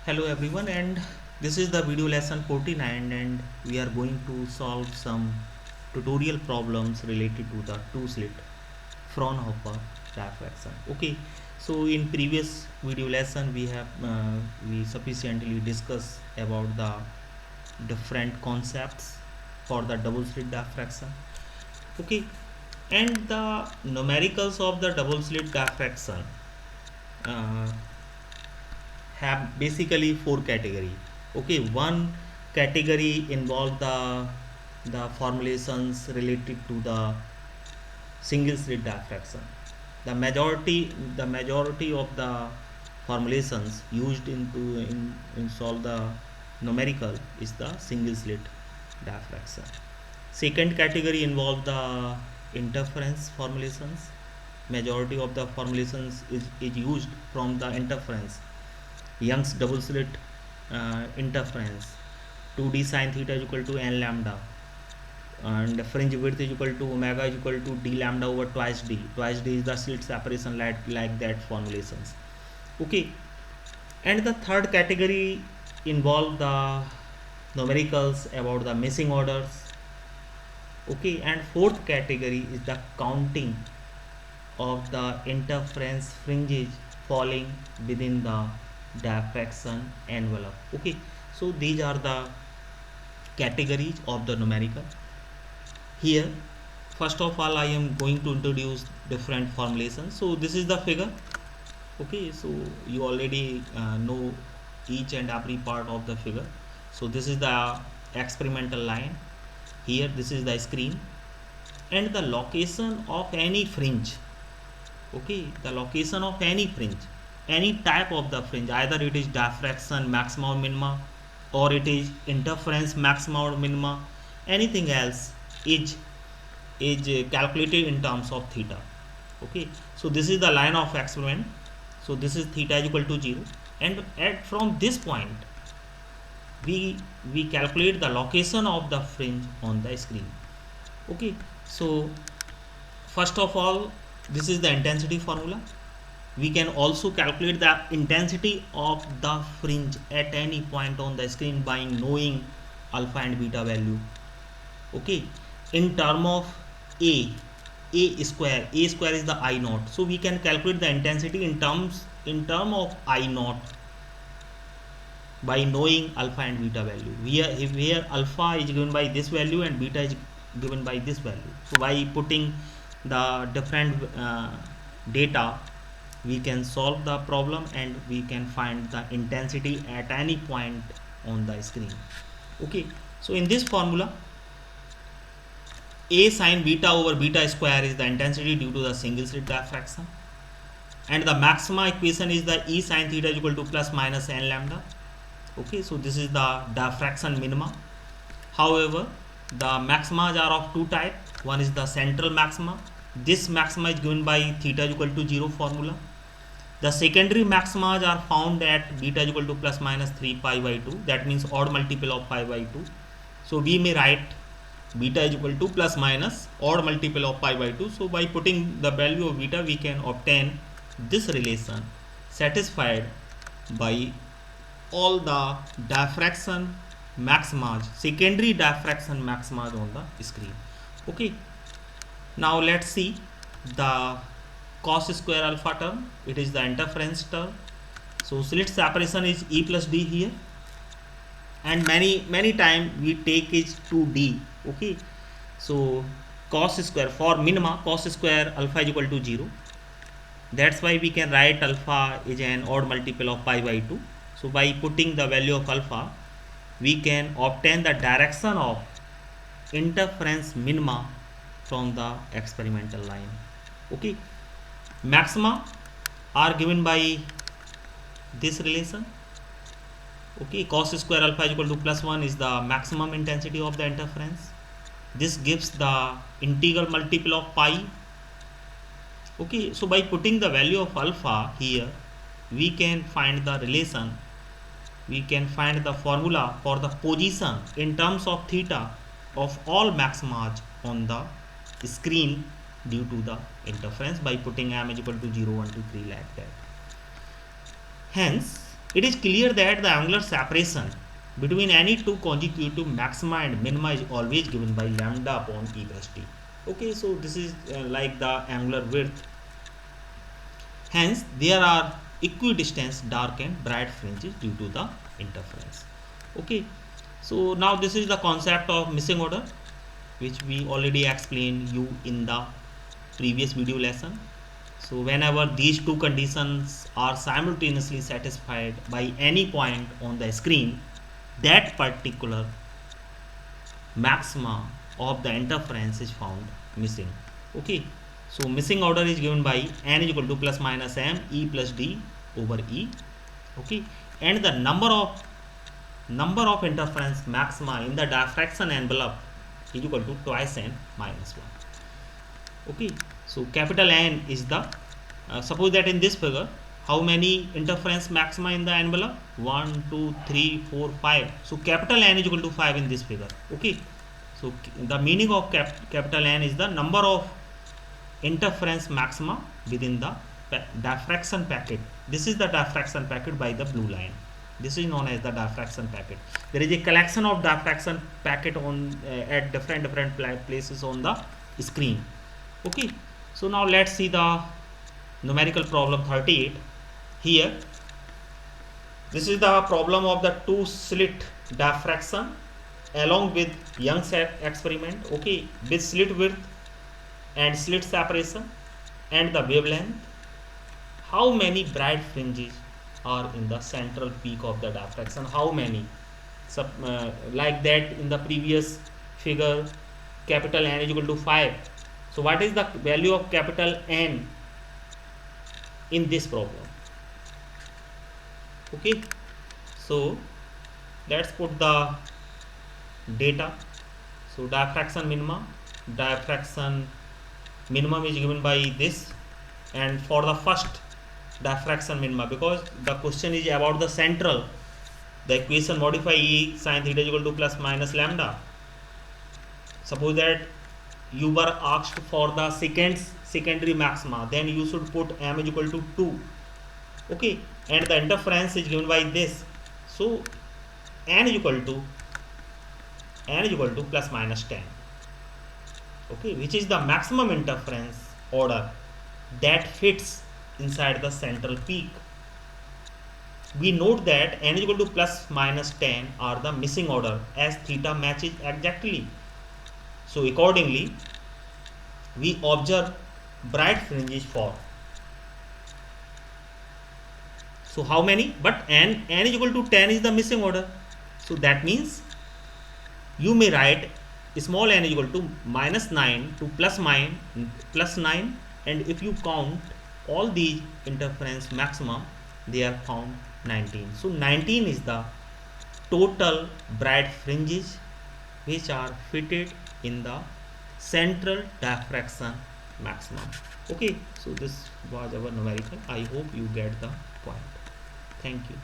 Hello everyone, and this is the video lesson 49, and we are going to solve some tutorial problems related to the two slit Fraunhofer diffraction. Okay, so in previous video lesson we sufficiently discussed about the different concepts for the double slit diffraction. Okay, and the numericals of the double slit diffraction uh, have basically four category. Okay, one category involve the formulations related to the single slit diffraction. The majority of the formulations used in solve the numerical is the single slit diffraction. Second category involve the interference formulations. Majority of the formulations is used from the interference. Young's double slit interference, 2d sine theta is equal to n lambda, and fringe width is equal to omega is equal to d lambda over twice d. Twice d is the slit separation, like that formulations. Okay, and the third category involve the numericals about the missing orders. Okay, and fourth category is the counting of the interference fringes falling within the diffraction envelope. Okay, so these are the categories of the numerical. Here, first of all, I am going to introduce different formulations. So this is the figure. Okay, so you already know each and every part of the figure. So this is the experimental line. Here, this is the screen, and the location of any fringe. Okay, the location of any fringe, any type of the fringe, either it is diffraction maxima or minima, or it is interference maxima or minima, anything else is calculated in terms of theta. Okay, so this is the line of experiment. So this is theta is equal to 0, and from this point we calculate the location of the fringe on the screen. Okay, so first of all, this is the intensity formula. We can also calculate the intensity of the fringe at any point on the screen by knowing alpha and beta value. Okay, in term of a square is the I naught, so we can calculate the intensity in term of I naught by knowing alpha and beta value. Here alpha is given by this value and beta is given by this value. So by putting the different data, we can solve the problem and we can find the intensity at any point on the screen. Okay, so in this formula, a sine beta over beta square is the intensity due to the single slit diffraction, and the maxima equation is the E sine theta is equal to plus minus n lambda. Okay, so this is the diffraction minima. However, the maximas are of two types. One is the central maxima. This maxima is given by theta is equal to 0 formula. The secondary maximas are found at beta is equal to plus minus 3 pi by 2. That means odd multiple of pi by 2. So we may write beta is equal to plus minus odd multiple of pi by 2. So by putting the value of beta, we can obtain this relation satisfied by all the diffraction maximas, secondary diffraction maximas on the screen. Okay, now let's see the cos square alpha term. It is the interference term. So slit separation is E plus D here, and many time we take is 2D. Okay, so cos square for minima, cos square alpha is equal to 0. That's why we can write alpha is an odd multiple of pi by 2. So by putting the value of alpha, we can obtain the direction of interference minima from the experimental line. Okay, maxima are given by this relation. Okay, cos square alpha is equal to plus 1 is the maximum intensity of the interference. This gives the integral multiple of pi. Okay, so by putting the value of alpha here, we can find the relation, we can find the formula for the position in terms of theta of all maximas on the screen due to the interference by putting m is equal to 0, 1, 2, 3 like that. Hence, It is clear that the angular separation between any two consecutive maxima and minima is always given by lambda upon E plus T. Okay, so this is like the angular width. Hence, there are equidistant dark and bright fringes due to the interference. Okay, so now this is the concept of missing order, which we already explained you in the previous video lesson. So whenever these two conditions are simultaneously satisfied by any point on the screen, that particular maxima of the interference is found missing. Okay, so missing order is given by n is equal to plus minus m e plus d over e. Okay, and the number of interference maxima in the diffraction envelope is equal to twice n minus 1. Okay, so capital N is the suppose that in this figure, how many interference maxima in the envelope? 1, 2, 3, 4, 5. So capital N is equal to 5 in this figure. Okay, so the meaning of capital N is the number of interference maxima within the diffraction packet. This is the diffraction packet by the blue line. This is known as the diffraction packet. There is a collection of diffraction packet on at different places on the screen. Okay, so now let's see the numerical problem 38. Here, this is the problem of the two slit diffraction along with Young's experiment. Okay, with slit width and slit separation and the wavelength. How many bright fringes are in the central peak of the diffraction? How many? Like that in the previous figure, capital N is equal to 5. So what is the value of capital N in this problem? Okay, so let's put the data. So diffraction minimum is given by this, and for the first diffraction minima, because the question is about the central, the equation modify E sin theta is equal to plus minus lambda. Suppose that you were asked for the secondary maxima, then you should put m is equal to 2. Okay, and the interference is given by this, so n is equal to plus minus 10. Okay, which is the maximum interference order that fits inside the central peak. We note that n is equal to plus minus 10 are the missing order as theta matches exactly. So accordingly, we observe bright fringes for. So how many? But n is equal to 10 is the missing order. So that means you may write small n is equal to minus 9 to plus 9, and if you count all these interference maximum, they are found 19. So 19 is the total bright fringes which are fitted in the central diffraction maximum. Okay, so this was our numerical. I hope you get the point. Thank you.